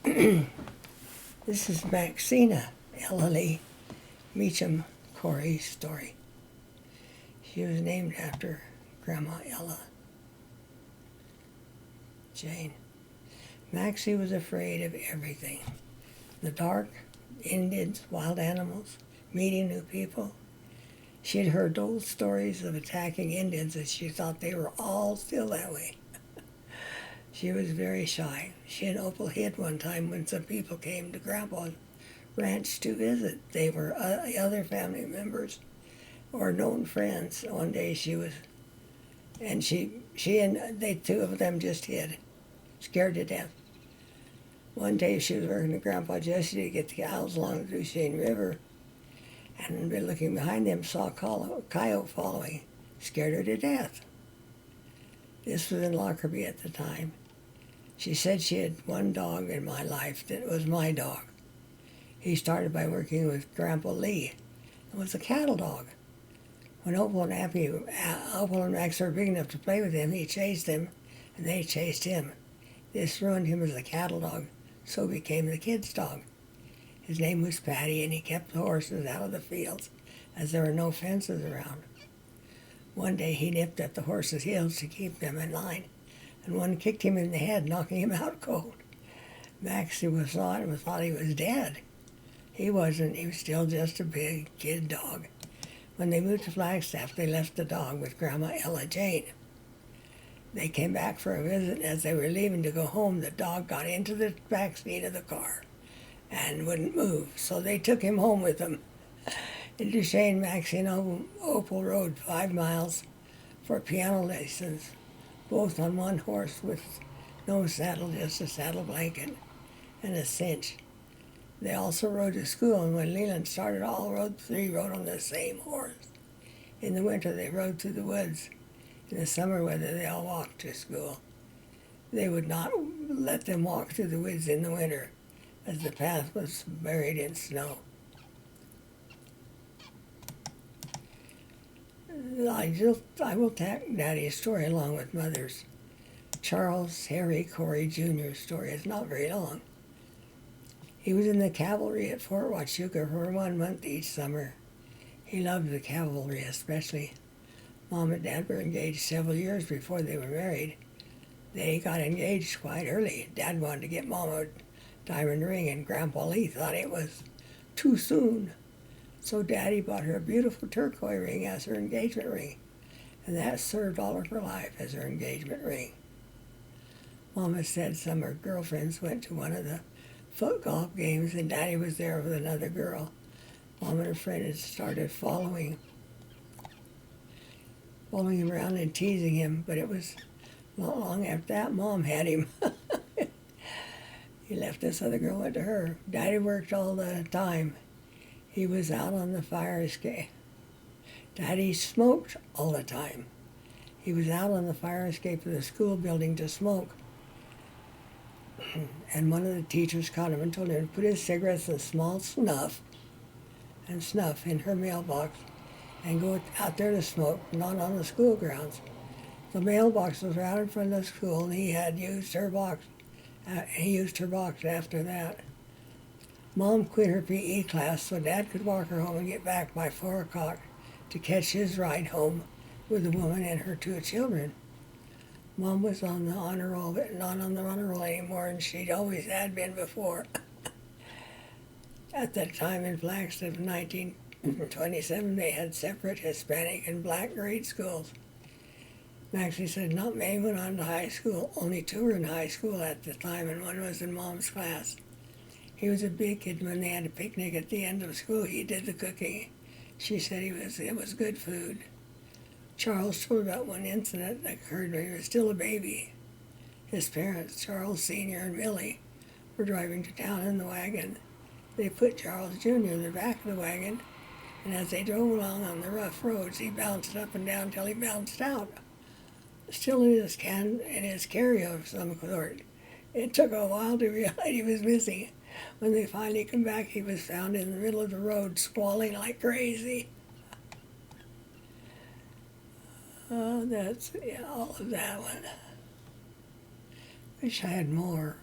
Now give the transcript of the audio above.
This is Maxina Ella Meacham Corey's story. She was named after Grandma Ella Jane. Maxie was afraid of everything. The dark, Indians, wild animals, meeting new people. She had heard old stories of attacking Indians and she thought they were all still that way. She was very shy. She and Opal hid one time when some people came to Grandpa's ranch to visit. They were other family members or known friends. One day she and they two of them just hid, scared to death. One day she was working with Grandpa Jesse to get the cows along the Duchesne River, and looking behind them saw a coyote following, scared her to death. This was in Lockerbie at the time. She said she had one dog in my life that was my dog. He started by working with Grandpa Lee. It was a cattle dog. When Opal and Max were big enough to play with him, he chased them, and they chased him. This ruined him as a cattle dog, so became the kid's dog. His name was Patty, and he kept the horses out of the fields, as there were no fences around. One day he nipped at the horses' heels to keep them in line, and one kicked him in the head, knocking him out cold. Maxie saw it and thought he was dead. He wasn't. He was still just a big kid dog. When they moved to Flagstaff, they left the dog with Grandma Ella Jane. They came back for a visit, and as they were leaving to go home, the dog got into the back seat of the car and wouldn't move, so they took him home with them. In Duchesne, Maxie and Opal rode 5 miles for piano lessons, both on one horse with no saddle, just a saddle blanket and a cinch. They also rode to school, and when Leland started, all three rode on the same horse. In the winter, they rode through the woods. In the summer weather, they all walked to school. They would not let them walk through the woods in the winter, as the path was buried in snow. I will tack Daddy's story along with Mother's. Charles Harry Corey Jr.'s story is not very long. He was in the cavalry at Fort Huachuca for 1 month each summer. He loved the cavalry especially. Mom and Dad were engaged several years before they were married. They got engaged quite early. Dad wanted to get Mom a diamond ring, and Grandpa Lee thought it was too soon. So Daddy bought her a beautiful turquoise ring as her engagement ring, and that served all of her life as her engagement ring. Mama said some of her girlfriends went to one of the foot golf games, and Daddy was there with another girl. Mom and her friend had started following him around and teasing him, but it was not long after that Mom had him. He left this other girl, went to her. Daddy worked all the time. He was out on the fire escape. Daddy smoked all the time. He was out on the fire escape of the school building to smoke. And one of the teachers caught him and told him to put his cigarettes in small snuff in her mailbox and go out there to smoke, not on the school grounds. The mailbox was right in front of the school, and he had used her box. He used her box after that. Mom quit her PE class so Dad could walk her home and get back by 4 o'clock to catch his ride home with the woman and her 2 children. Mom was on the honor roll, but not on the honor roll anymore, and she'd always had been before. At that time in Flagstaff, in 1927, they had separate Hispanic and black grade schools. Maxie said not many went on to high school. Only 2 were in high school at the time, and one was in Mom's class. He was a big kid. When they had a picnic at the end of school, he did the cooking. She said it was good food. Charles told about one incident that occurred when he was still a baby. His parents, Charles Sr. and Millie, were driving to town in the wagon. They put Charles Jr. in the back of the wagon, and as they drove along on the rough roads, he bounced up and down till he bounced out, still in his carry-on of some sort. It took a while to realize he was missing. When they finally come back, he was found in the middle of the road, squalling like crazy. Oh, that's all of that one. Wish I had more.